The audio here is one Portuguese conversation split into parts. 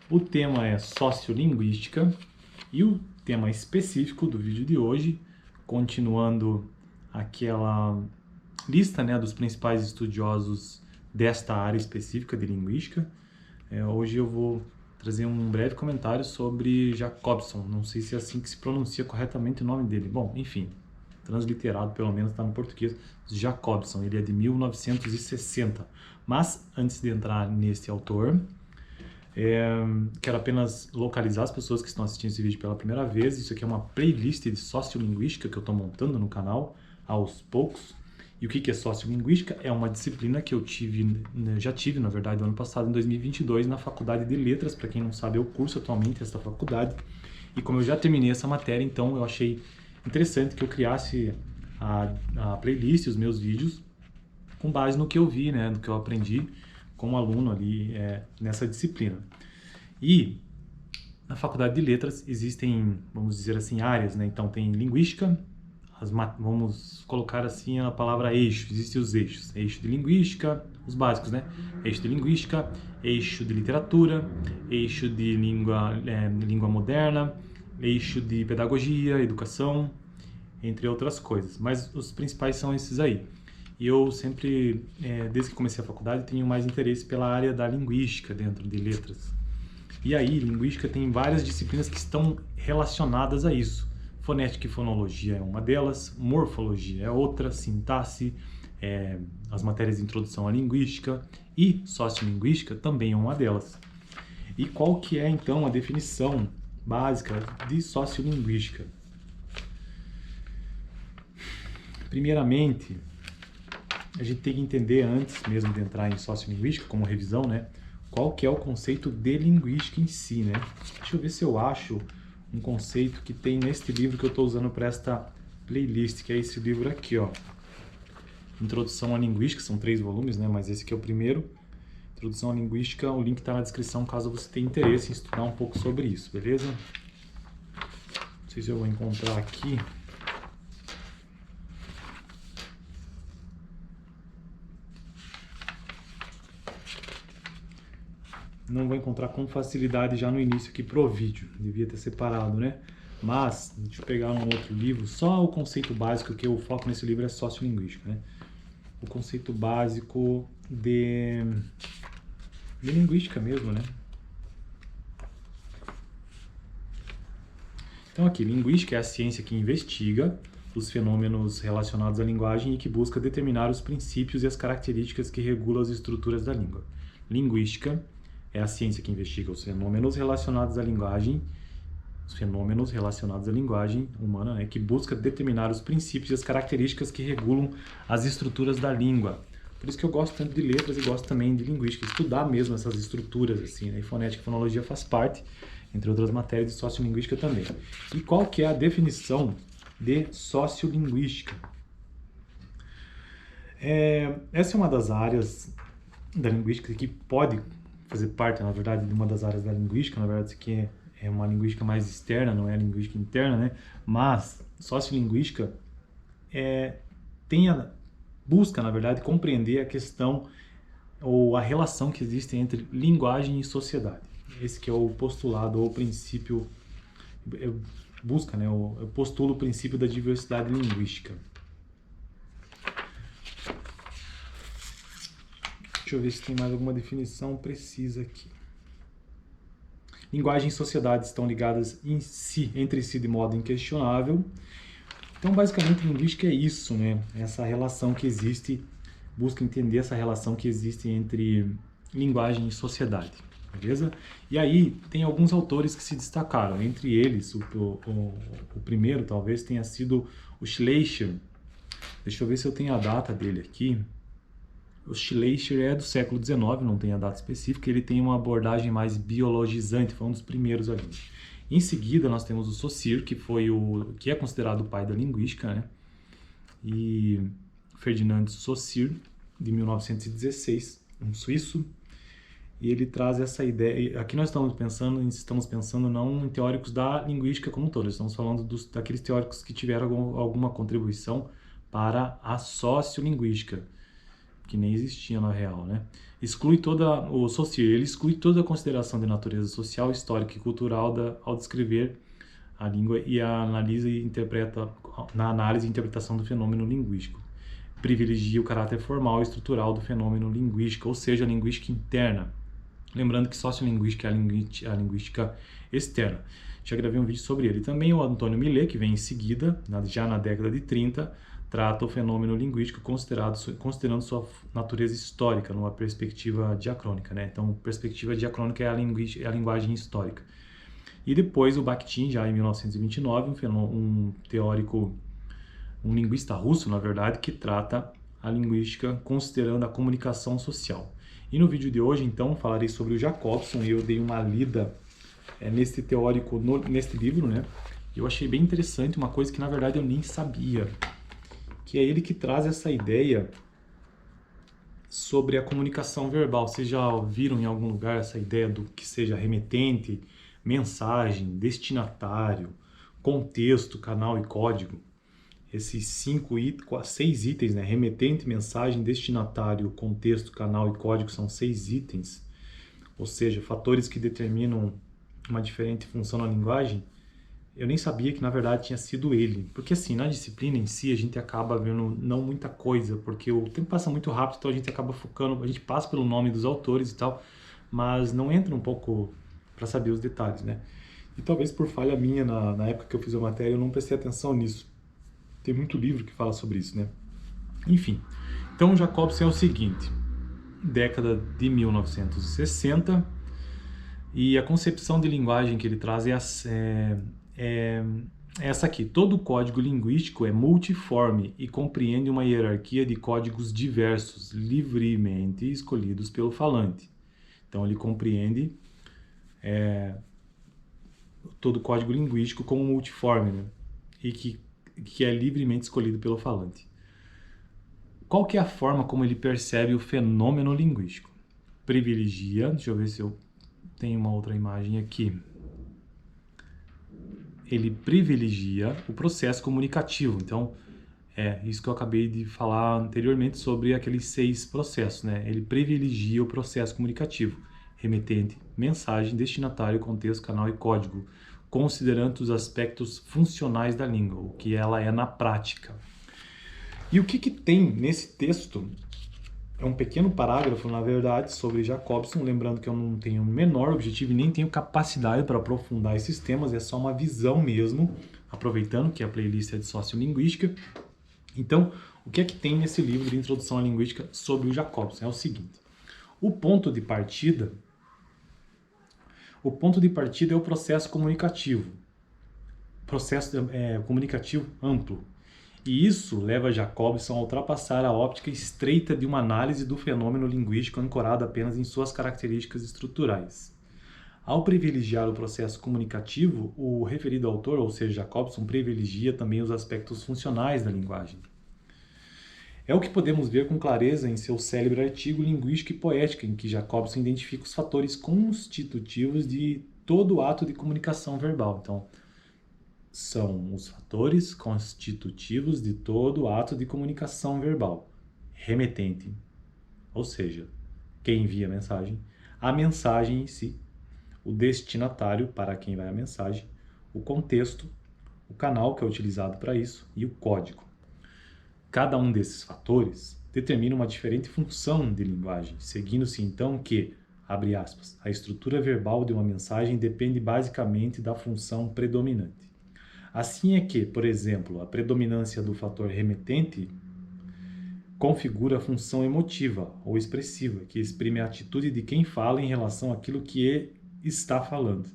O tema é sociolinguística e o tema específico do vídeo de hoje, continuando aquela lista, né, dos principais estudiosos desta área específica de linguística. Hoje eu vou trazer um breve comentário sobre Jacobson. Não sei se é assim que se pronuncia corretamente o nome dele. Bom, enfim, transliterado pelo menos está no português, Jacobson. Ele é de 1960. Mas antes de entrar nesse autor, quero apenas localizar as pessoas que estão assistindo esse vídeo pela primeira vez. Isso aqui é uma playlist de sociolinguística que eu estou montando no canal aos poucos. E o que é sociolinguística? É uma disciplina que eu já tive, na verdade, no ano passado, em 2022, na Faculdade de Letras. Para quem não sabe, eu curso atualmente esta faculdade. E como eu já terminei essa matéria, então eu achei interessante que eu criasse a playlist, os meus vídeos, com base no que eu vi, né, no que eu aprendi como aluno ali nessa disciplina. E na Faculdade de Letras existem, vamos dizer assim, áreas, né? Então tem linguística, vamos colocar assim a palavra eixo, existem os eixos. Eixo de linguística, os básicos, né? Eixo de linguística, eixo de literatura, eixo de língua moderna, eixo de pedagogia, educação, entre outras coisas. Mas os principais são esses aí. E eu sempre, desde que comecei a faculdade, tenho mais interesse pela área da linguística dentro de letras. E aí, linguística tem várias disciplinas que estão relacionadas a isso. Fonética e fonologia é uma delas, morfologia é outra, sintaxe, as matérias de introdução à linguística e sociolinguística também é uma delas. E qual que é, então, a definição básica de sociolinguística? Primeiramente, a gente tem que entender, antes mesmo de entrar em sociolinguística, como revisão, né, qual que é o conceito de linguística em si, né? Deixa eu ver se eu acho um conceito que tem neste livro que eu estou usando para esta playlist, que é esse livro aqui, ó. Introdução à Linguística, são 3 volumes, né, mas esse aqui é o primeiro. Introdução à Linguística, o link está na descrição caso você tenha interesse em estudar um pouco sobre isso, beleza? Não sei se eu vou encontrar aqui. Não vou encontrar com facilidade já no início aqui pro vídeo, devia ter separado, né? Mas, deixa eu pegar um outro livro, só o conceito básico, que o foco nesse livro é sociolinguística, né? O conceito básico de linguística mesmo, né? Então aqui, linguística é a ciência que investiga os fenômenos relacionados à linguagem e que busca determinar os princípios e as características que regulam as estruturas da língua. Linguística é a ciência que investiga os fenômenos relacionados à linguagem, humana, né, que busca determinar os princípios e as características que regulam as estruturas da língua. Por isso que eu gosto tanto de letras e gosto também de linguística, estudar mesmo essas estruturas, assim, né, e fonética e fonologia faz parte, entre outras matérias, de sociolinguística também. E qual que é a definição de sociolinguística? Essa é uma das áreas da linguística que pode fazer parte, na verdade, de uma das áreas da linguística. Na verdade, isso aqui é uma linguística mais externa, não é a linguística interna, né? Mas sociolinguística busca, na verdade, compreender a questão ou a relação que existe entre linguagem e sociedade. Esse que é o postulado ou o princípio, busca, né? Eu postulo o princípio da diversidade linguística. Deixa eu ver se tem mais alguma definição precisa aqui. Linguagem e sociedade estão ligadas entre si de modo inquestionável. Então, basicamente, linguística é isso, né? Essa relação que existe, busca entender essa relação que existe entre linguagem e sociedade, beleza? E aí, tem alguns autores que se destacaram. Entre eles, o primeiro, talvez, tenha sido o Schleicher. Deixa eu ver se eu tenho a data dele aqui. O Schleicher é do século XIX, não tem a data específica, ele tem uma abordagem mais biologizante, foi um dos primeiros ali. Em seguida, nós temos o Saussure, que é considerado o pai da linguística, né? E Ferdinand Saussure, de 1916, um suíço, e ele traz essa ideia. Aqui nós estamos pensando não em teóricos da linguística como um todo, estamos falando daqueles teóricos que tiveram alguma contribuição para a sociolinguística. que nem existia na real, né? Ele exclui toda a consideração de natureza social, histórica e cultural ao descrever a língua e analisa e interpreta na análise e interpretação do fenômeno linguístico. Privilegia o caráter formal e estrutural do fenômeno linguístico, ou seja, a linguística interna. Lembrando que sociolinguística é a linguística externa. Já gravei um vídeo sobre ele. Também o Antônio Millet, que vem em seguida, já na década de 30, trata o fenômeno linguístico considerando sua natureza histórica, numa perspectiva diacrônica, né? Então, perspectiva diacrônica é a linguagem histórica. E depois o Bakhtin, já em 1929, um teórico, um linguista russo, na verdade, que trata a linguística considerando a comunicação social. E no vídeo de hoje, então, falarei sobre o Jacobson, e eu dei uma lida nesse teórico, neste livro, né? Eu achei bem interessante uma coisa que, na verdade, eu nem sabia, que é ele que traz essa ideia sobre a comunicação verbal. Vocês já ouviram em algum lugar essa ideia do que seja remetente, mensagem, destinatário, contexto, canal e código? Esses 6 itens, né? Remetente, mensagem, destinatário, contexto, canal e código são 6 itens, ou seja, fatores que determinam uma diferente função na linguagem. Eu nem sabia que na verdade tinha sido ele, porque assim, na disciplina em si a gente acaba vendo não muita coisa, porque o tempo passa muito rápido, então a gente acaba focando, a gente passa pelo nome dos autores e tal, mas não entra um pouco para saber os detalhes, né? E talvez por falha minha na época que eu fiz a matéria eu não prestei atenção nisso. Tem muito livro que fala sobre isso, né? Enfim, então o Jacobson é o seguinte, década de 1960, e a concepção de linguagem que ele traz é essa aqui. Todo código linguístico é multiforme e compreende uma hierarquia de códigos diversos, livremente escolhidos pelo falante. Então ele compreende todo código linguístico como multiforme, né? E que é livremente escolhido pelo falante. Qual que é a forma como ele percebe o fenômeno linguístico? Privilegia, deixa eu ver se eu tenho uma outra imagem aqui. Ele privilegia o processo comunicativo. Então, isso que eu acabei de falar anteriormente sobre aqueles 6 processos, né? Ele privilegia o processo comunicativo. Remetente, mensagem, destinatário, contexto, canal e código, considerando os aspectos funcionais da língua, o que ela é na prática. E o que tem nesse texto? É um pequeno parágrafo, na verdade, sobre Jacobson, lembrando que eu não tenho o menor objetivo e nem tenho capacidade para aprofundar esses temas, é só uma visão mesmo, aproveitando que a playlist é de sociolinguística. Então, o que é que tem nesse livro de introdução à linguística sobre o Jacobson? É o seguinte: o ponto de partida é o processo comunicativo, comunicativo amplo. E isso leva Jacobson a ultrapassar a óptica estreita de uma análise do fenômeno linguístico ancorada apenas em suas características estruturais. Ao privilegiar o processo comunicativo, o referido autor, ou seja, Jacobson, privilegia também os aspectos funcionais da linguagem. É o que podemos ver com clareza em seu célebre artigo Linguística e Poética, em que Jacobson identifica os fatores constitutivos de todo ato de comunicação verbal. Então, são os fatores constitutivos de todo ato de comunicação verbal. Remetente, ou seja, quem envia a mensagem em si, o destinatário, para quem vai a mensagem, o contexto, o canal que é utilizado para isso e o código. Cada um desses fatores determina uma diferente função de linguagem, seguindo-se então que, abre aspas, a estrutura verbal de uma mensagem depende basicamente da função predominante. Assim é que, por exemplo, a predominância do fator remetente configura a função emotiva ou expressiva, que exprime a atitude de quem fala em relação àquilo que está falando.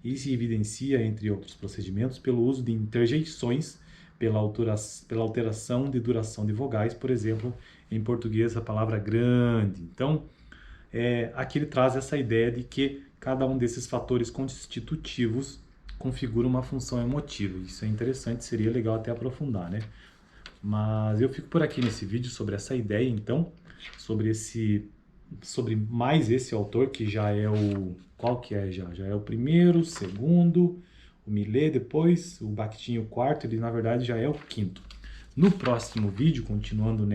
E se evidencia, entre outros procedimentos, pelo uso de interjeições, pela alteração de duração de vogais, por exemplo, em português a palavra grande. Então, aqui ele traz essa ideia de que cada um desses fatores constitutivos configura uma função emotiva. Isso é interessante, seria legal até aprofundar, né? Mas eu fico por aqui nesse vídeo sobre essa ideia, então, sobre mais esse autor, que já é o... Qual que é já? Já é o primeiro, o segundo, o Millet depois, o Bakhtin o quarto, ele na verdade já é o quinto. No próximo vídeo, continuando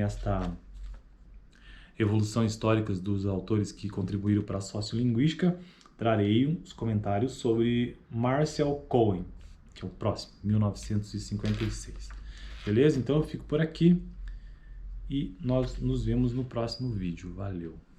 evolução histórica dos autores que contribuíram para a sociolinguística, trarei os comentários sobre Marshall Cohen, que é o próximo, 1956. Beleza? Então eu fico por aqui e nós nos vemos no próximo vídeo. Valeu!